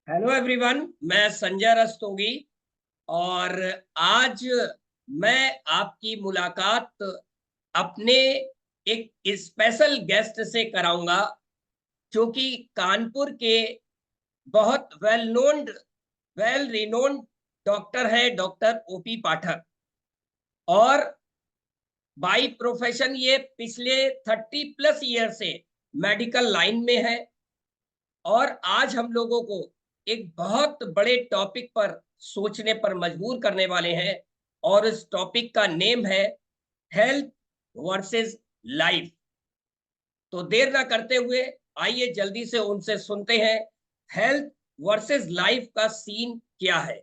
Hello everyone. मैं संजय रस्तोगी और आज मैं आपकी मुलाकात अपने एक स्पेशल गेस्ट से कराऊंगा, जो कि कानपुर के बहुत वेल रिनोन्ड डॉक्टर है, डॉक्टर ओपी पाठक। और बाय प्रोफेशन ये पिछले 30+ ईयर से मेडिकल लाइन में है। और आज हम लोगों को एक बहुत बड़े टॉपिक पर सोचने पर मजबूर करने वाले हैं, और इस टॉपिक का नेम है हेल्थ वर्सेस लाइफ। तो देर ना करते हुए आइए जल्दी से उनसे सुनते हैं हेल्थ वर्सेस लाइफ का सीन क्या है।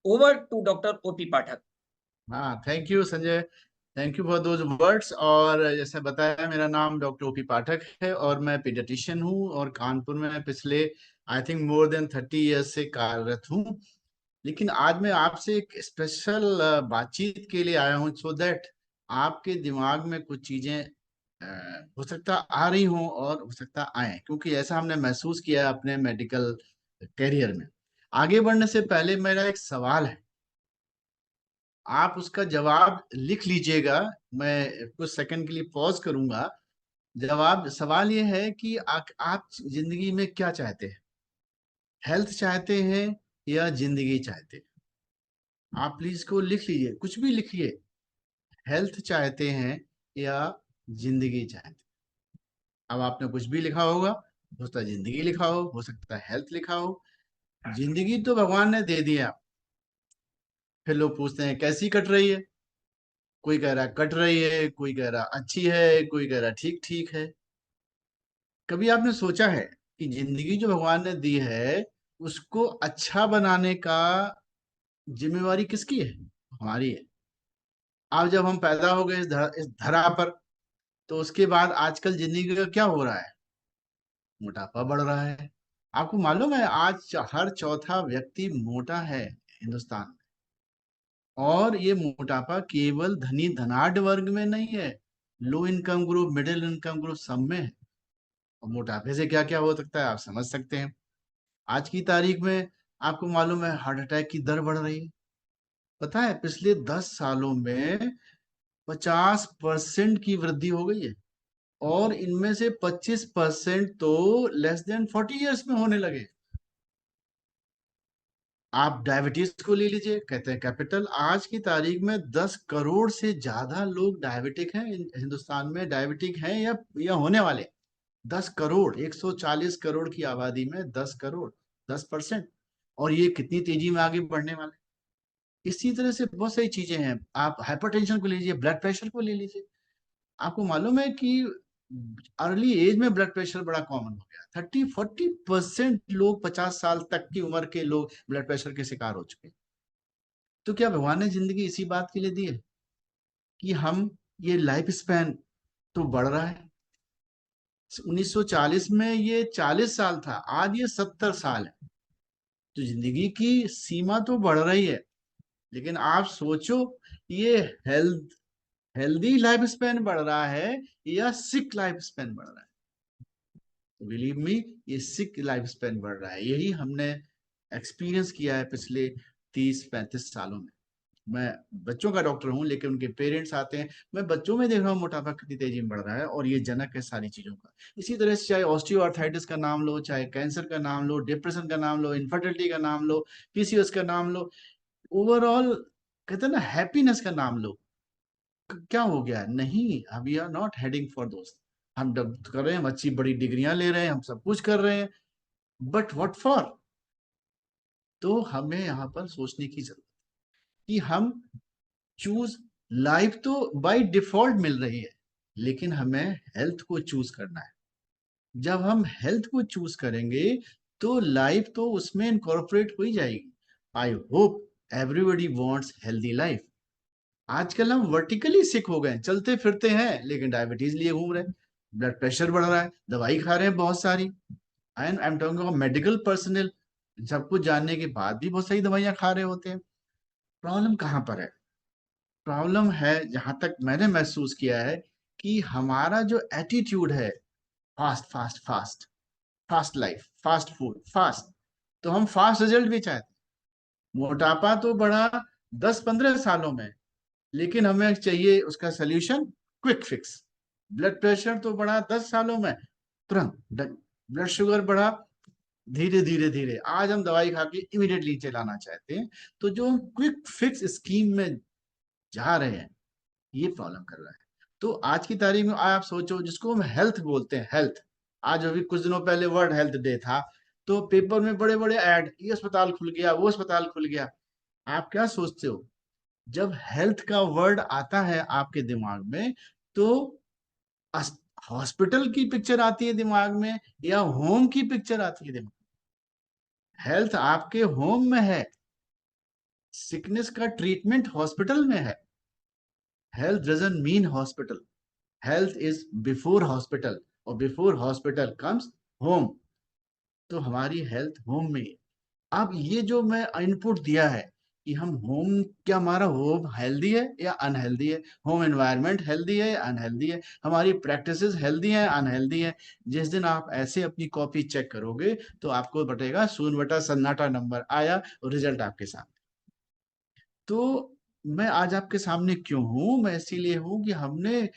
ओवर टू डॉक्टर ओपी पाठक। हाँ, thank you Sanjay. Thank you for those words. और जैसे बताया, मेरा नाम डॉक्टर ओपी पाठक है और मैं पीडियाट्रिशियन हूँ और कानपुर में पिछले I think more than 30 years से कार्यरत हूँ। लेकिन आज मैं आपसे एक स्पेशल बातचीत के लिए आया हूँ, सो दैट आपके दिमाग में कुछ चीजें हो सकता आ रही हों और हो सकता आए, क्योंकि ऐसा हमने महसूस किया है अपने मेडिकल करियर में। आगे बढ़ने से पहले मेरा एक सवाल है, आप उसका जवाब लिख लीजिएगा। मैं कुछ सेकंड के लिए पॉज करूंगा। जवाब सवाल ये है कि आप जिंदगी में क्या चाहते हैं? हेल्थ चाहते हैं या जिंदगी चाहते हैं? आप प्लीज को लिख लीजिए, कुछ भी लिखिए। हेल्थ चाहते हैं या जिंदगी चाहते हैं? अब आपने कुछ भी लिखा होगा, हो सकता है जिंदगी लिखा हो सकता है हेल्थ लिखा हो। जिंदगी तो भगवान ने दे दिया। फिर लोग पूछते हैं कैसी कट रही है? कोई कह रहा है कट रही है, कोई कह रहा अच्छी है, कोई कह रहा ठीक ठीक है। कभी आपने सोचा है कि जिंदगी जो भगवान ने दी है, उसको अच्छा बनाने का जिम्मेवारी किसकी है? हमारी है। अब जब हम पैदा हो गए इस धरा पर, तो उसके बाद आजकल जिंदगी का क्या हो रहा है? मोटापा बढ़ रहा है। आपको मालूम है आज हर चौथा व्यक्ति मोटा है हिंदुस्तान में। और ये मोटापा केवल धनी धनाढ़ वर्ग में नहीं है, low income group, middle income group, सब में है। और मोटापे से क्या क्या हो सकता है आप समझ सकते हैं। आज की तारीख में आपको मालूम है हार्ट अटैक की दर बढ़ रही है। पता है पिछले 10 सालों में 50% की वृद्धि हो गई है। और इनमें से 25% तो लेस देन 40 ईयर्स में होने लगे। आप डायबिटीज को ले लीजिए, कहते हैं कैपिटल। आज की तारीख में 10 करोड़ से ज्यादा लोग डायबिटिक हैं। हिंदुस्तान में डायबिटिक हैं या होने वाले 10 करोड़। 140 करोड़ की आबादी में 10 करोड़, 10%। और ये कितनी तेजी में आगे बढ़ने वाले। इसी तरह से बहुत सारी चीजें हैं। आप हाइपरटेंशन को ले लीजिए, ब्लड प्रेशर को ले लीजिए। आपको मालूम है कि अर्ली एज में ब्लड प्रेशर बड़ा कॉमन हो गया। 30-40% लोग 50 साल तक की उम्र के लोग ब्लड प्रेशर के शिकार हो चुके हैं। तो क्या भगवान ने जिंदगी इसी बात के लिए दी है कि हम ये लाइफ स्पैन तो बढ़ रहा है? 1940 में ये 40 साल था, आज ये 70 साल है। तो जिंदगी की सीमा तो बढ़ रही है। लेकिन आप सोचो, ये हेल्दी लाइफ स्पैन बढ़ रहा है या सिक लाइफ स्पैन बढ़ रहा है? बिलीव मी, ये सिक लाइफ स्पैन बढ़ रहा है। यही हमने एक्सपीरियंस किया है पिछले 30-35 सालों में। मैं बच्चों का डॉक्टर हूँ, लेकिन उनके पेरेंट्स आते हैं, मैं बच्चों में देख रहा हूँ मोटापा कितनी तेजी में बढ़ रहा है, और ये जनक है सारी चीजों का। इसी तरह से चाहे ऑस्टियोआर्थराइटिस का नाम लो, चाहे कैंसर का नाम लो, डिप्रेशन का नाम लो, इनफर्टिलिटी का नाम लो, पीसीओएस का नाम लो, ओवरऑल कहते हैं ना हैप्पीनेस का नाम लो। क्या हो गया? नहीं, we are not heading for दोस्त। हम कर रहे हैं, हम अच्छी बड़ी डिग्रियां ले रहे हैं, हम सब कुछ कर रहे हैं, बट व्हाट फॉर? तो हमें यहाँ पर सोचने की जरूरत कि हम चूज, लाइफ तो बाय डिफॉल्ट मिल रही है, लेकिन हमें हेल्थ को चूज करना है। जब हम हेल्थ को चूज करेंगे तो लाइफ तो उसमें इनकॉर्पोरेट हो ही जाएगी। I hope everybody wants healthy life. आजकल हम वर्टिकली सिक हो गए, चलते फिरते हैं लेकिन डायबिटीज लिए घूम रहे हैं, ब्लड प्रेशर बढ़ रहा है, दवाई खा रहे हैं बहुत सारी। I am talking of medical personnel. सब कुछ जानने के बाद भी बहुत सारी दवाइयां खा रहे होते हैं। प्रॉब्लम कहाँ पर है? प्रॉब्लम है, जहां तक मैंने महसूस किया है, कि हमारा जो एटीट्यूड है, fast fast fast, fast life, fast food, fast. तो हम फास्ट रिजल्ट भी चाहते हैं। मोटापा तो बढ़ा 10-15 सालों में, लेकिन हमें चाहिए उसका solution quick fix. Blood pressure तो बढ़ा 10 सालों में, तुरंत। ब्लड शुगर बढ़ा धीरे धीरे धीरे, आज हम दवाई खा के इमीडिएटली चलाना चाहते हैं। तो जो हम क्विक फिक्स स्कीम में जा रहे हैं, ये प्रॉब्लम कर रहा है। तो आज की तारीख में आप सोचो, जिसको हम हेल्थ बोलते हैं, हेल्थ, आज अभी कुछ दिनों पहले वर्ल्ड हेल्थ डे था, तो पेपर में बड़े बड़े ऐड, ये अस्पताल खुल गया, वो अस्पताल खुल गया। आप क्या सोचते हो, जब हेल्थ का वर्ड आता है आपके दिमाग में, तो हॉस्पिटल की पिक्चर आती है दिमाग में या होम की पिक्चर आती है दिमाग में? हेल्थ आपके होम में है, सिकनेस का ट्रीटमेंट हॉस्पिटल में है। Health doesn't mean hospital, health is before hospital, और बिफोर हॉस्पिटल कम्स होम। तो हमारी हेल्थ होम में है। अब ये जो मैं इनपुट दिया है कि हम होम, क्या हमारा होम हेल्दी है या अनहेल्दी है, होम एनवायरनमेंट हेल्दी है या अनहेल्दी है, हमारी प्रैक्टिसेस हेल्दी है अनहेल्दी है, जिस दिन आप ऐसे अपनी कॉपी चेक करोगे तो आपको बटेगा शून्य बटा सन्नाटा नंबर आया और रिजल्ट आपके सामने। तो मैं आज आपके सामने क्यों हूं, मैं इसीलिए हूं कि हमने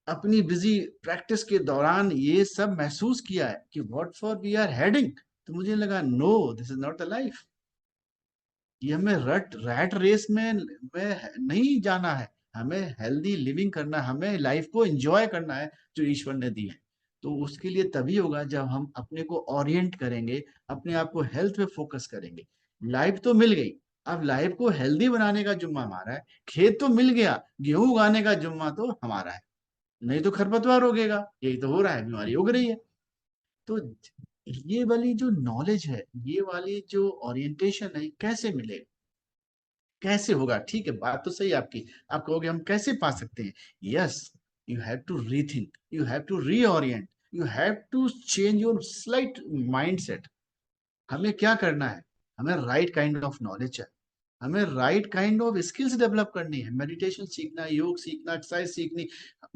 अपनी बिजी प्रैक्टिस के दौरान ये सब महसूस किया है कि what for we are heading. तो मुझे लगा, no, this is not the life. ये हमें रैट रेस में नहीं जाना है। हमें हेल्दी लिविंग करना है, हमें लाइफ को एंजॉय करना है जो ईश्वर ने दी है। तो उसके लिए तभी होगा जब हम अपने को ओरिएंट करेंगे, अपने आप को हेल्थ पे फोकस करेंगे। लाइफ तो मिल गई, अब लाइफ को हेल्दी बनाने का जिम्मा हमारा है। खेत तो मिल गया, गेहूं उगाने का जिम्मा तो हमारा है, नहीं तो खरपतवार उगेगा। यही तो हो रहा है, बीमारी उग रही है। तो ये वाली जो नॉलेज है, ये वाली जो ओरिएंटेशन है, कैसे मिलेगा, कैसे होगा? ठीक है, बात तो सही है आपकी। आप कहोगे हम कैसे पा सकते हैं? Yes, you have to rethink, you have to reorient, you have to change your slight mindset. हमें क्या करना है, हमें राइट काइंड ऑफ नॉलेज है, हमें right kind of skills develop करनी है। मेडिटेशन सीखना, योग सीखना, एक्सरसाइज सीखनी।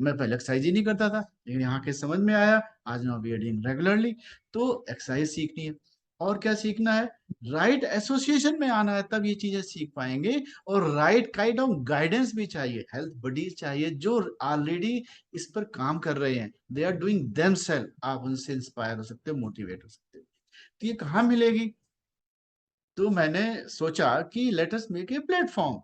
मैं पहले एक्सरसाइज ही नहीं करता था, लेकिन यहाँ के समझ में आया, आज मैं वी आर डूइंग रेगुलरली। तो एक्सरसाइज सीखनी है, और क्या सीखना है, राइट एसोसिएशन में आना है, तब ये चीजें सीख पाएंगे। और राइट काइंड ऑफ गाइडेंस भी चाहिए, हेल्थ बडीज चाहिए जो ऑलरेडी इस पर काम कर रहे हैं, दे आर डूइंग देमसेल्फ। आप उनसे इंस्पायर हो सकते हो, मोटिवेट हो सकते हो। तो ये कहाँ मिलेगी? तो मैंने सोचा कि let us make a platform.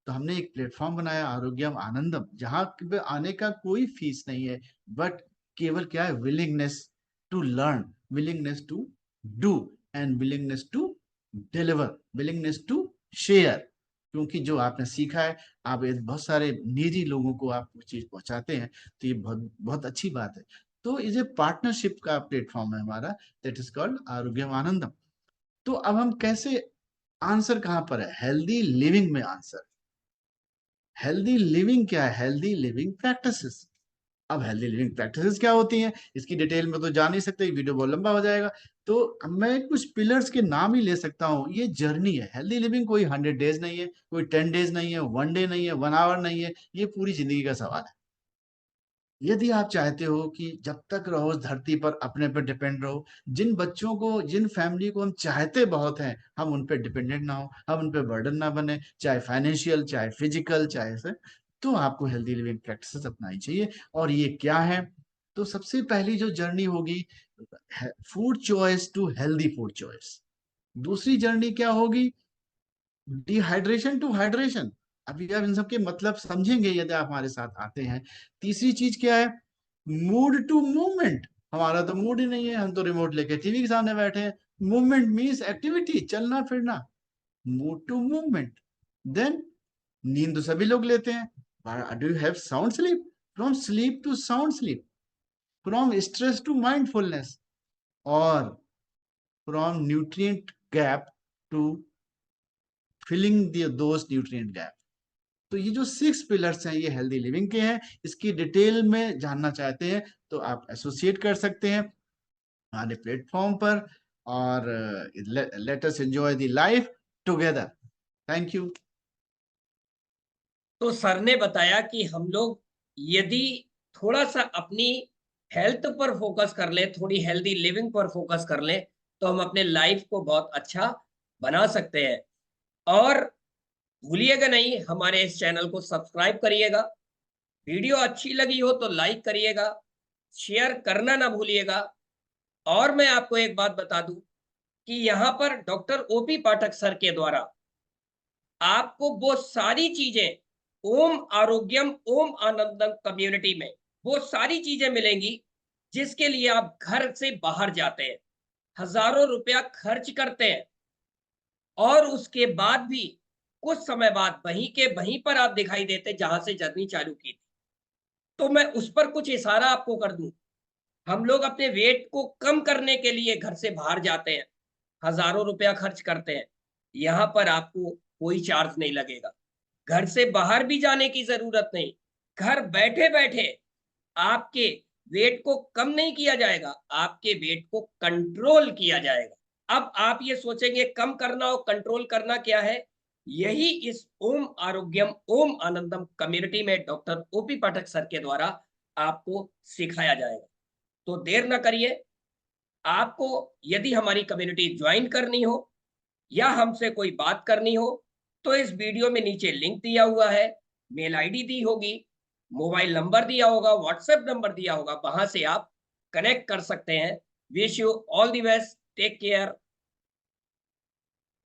तो हमने एक प्लेटफॉर्म बनाया, आरोग्यम आनंदम, जहां पे आने का कोई फीस नहीं है, बट केवल क्या है, willingness to learn, willingness to do, and willingness to deliver, willingness to share. क्योंकि जो आपने सीखा है, आप बहुत सारे निजी लोगों को आप वो चीज पहुंचाते हैं, तो ये बहुत बहुत अच्छी बात है। तो ये पार्टनरशिप का प्लेटफॉर्म है हमारा, दैट इज कॉल्ड आरोग्यम आनंदम। तो अब हम कैसे, आंसर कहां पर है, हेल्दी लिविंग में आंसर। हेल्दी लिविंग क्या है, हेल्दी लिविंग प्रैक्टिसेस। अब हेल्दी लिविंग प्रैक्टिसेस क्या होती हैं, इसकी डिटेल में तो जा नहीं सकते, वीडियो बहुत लंबा हो जाएगा। तो अब मैं कुछ पिलर्स के नाम ही ले सकता हूँ। ये जर्नी है, हेल्दी लिविंग कोई 100 डेज नहीं है, कोई 10 डेज नहीं है, 1 डे नहीं है, 1 आवर नहीं है, ये पूरी जिंदगी का सवाल है। यदि आप चाहते हो कि जब तक रहो इस धरती पर अपने पर डिपेंड रहो, जिन बच्चों को, जिन फैमिली को हम चाहते बहुत हैं, हम उन पर डिपेंडेंट ना हो, हम उन पर बर्डन ना बने, चाहे फाइनेंशियल, चाहे फिजिकल, चाहे से, तो आपको हेल्दी लिविंग प्रैक्टिसेस अपनानी चाहिए। और ये क्या है? तो सबसे पहली जो जर्नी होगी, food choice to healthy food choice. दूसरी जर्नी क्या होगी, डिहाइड्रेशन टू हाइड्रेशन। अभी आप इन सब के मतलब समझेंगे यदि आप हमारे साथ आते हैं। तीसरी चीज क्या है, मूड टू मूवमेंट। हमारा तो मूड ही नहीं है, हम तो रिमोट लेके टीवी के सामने बैठे हैं। मूवमेंट मीन्स एक्टिविटी, चलना फिरना, मूड टू मूवमेंट। देन नींद तो सभी लोग लेते हैं, do you have sound sleep, from sleep to sound sleep, from stress to mindfulness, और from nutrient gap to filling those nutrient gap. तो ये जो 6 पिलर्स हैं, ये हेल्दी लिविंग के हैं। इसकी डिटेल में जानना चाहते हैं तो आप एसोसिएट कर सकते हैं हमारे प्लेटफॉर्म पर, और let us enjoy the life together. Thank you. तो सर ने बताया कि हम लोग यदि थोड़ा सा अपनी हेल्थ पर फोकस कर लें, थोड़ी हेल्दी लिविंग पर फोकस कर लें, तो हम अपने लाइफ को बहुत अच्छा बना सकते हैं। और भूलिएगा नहीं, हमारे इस चैनल को सब्सक्राइब करिएगा। वीडियो अच्छी लगी हो तो लाइक करिएगा, शेयर करना ना भूलिएगा। और मैं आपको एक बात बता दूं कि यहाँ पर डॉक्टर ओपी पाठक सर के द्वारा आपको वो सारी चीजें ओम आरोग्यम ओम आनंदम कम्युनिटी में वो सारी चीजें मिलेंगी जिसके लिए आप घर से बाहर जाते हैं, हजारों रुपया खर्च करते हैं, और उसके बाद भी कुछ समय बाद वहीं के वहीं पर आप दिखाई देते जहां से जर्नी चालू की थी। तो मैं उस पर कुछ इशारा आपको कर दूं। हम लोग अपने वेट को कम करने के लिए घर से बाहर जाते हैं, हजारों रुपया खर्च करते हैं। यहाँ पर आपको कोई चार्ज नहीं लगेगा, घर से बाहर भी जाने की जरूरत नहीं। घर बैठे बैठे आपके वेट को कम नहीं किया जाएगा, आपके वेट को कंट्रोल किया जाएगा। अब आप ये सोचेंगे कम करना और कंट्रोल करना क्या है? यही इस ओम आरोग्यम ओम आनंदम कम्युनिटी में डॉक्टर ओपी पाठक सर के द्वारा आपको सिखाया जाएगा। तो देर ना करिए। आपको यदि हमारी कम्युनिटी ज्वाइन करनी हो या हमसे कोई बात करनी हो, तो इस वीडियो में नीचे लिंक दिया हुआ है, मेल आईडी दी होगी, मोबाइल नंबर दिया होगा, व्हाट्सएप नंबर दिया होगा, वहां से आप कनेक्ट कर सकते हैं। Wish you all the best, take care.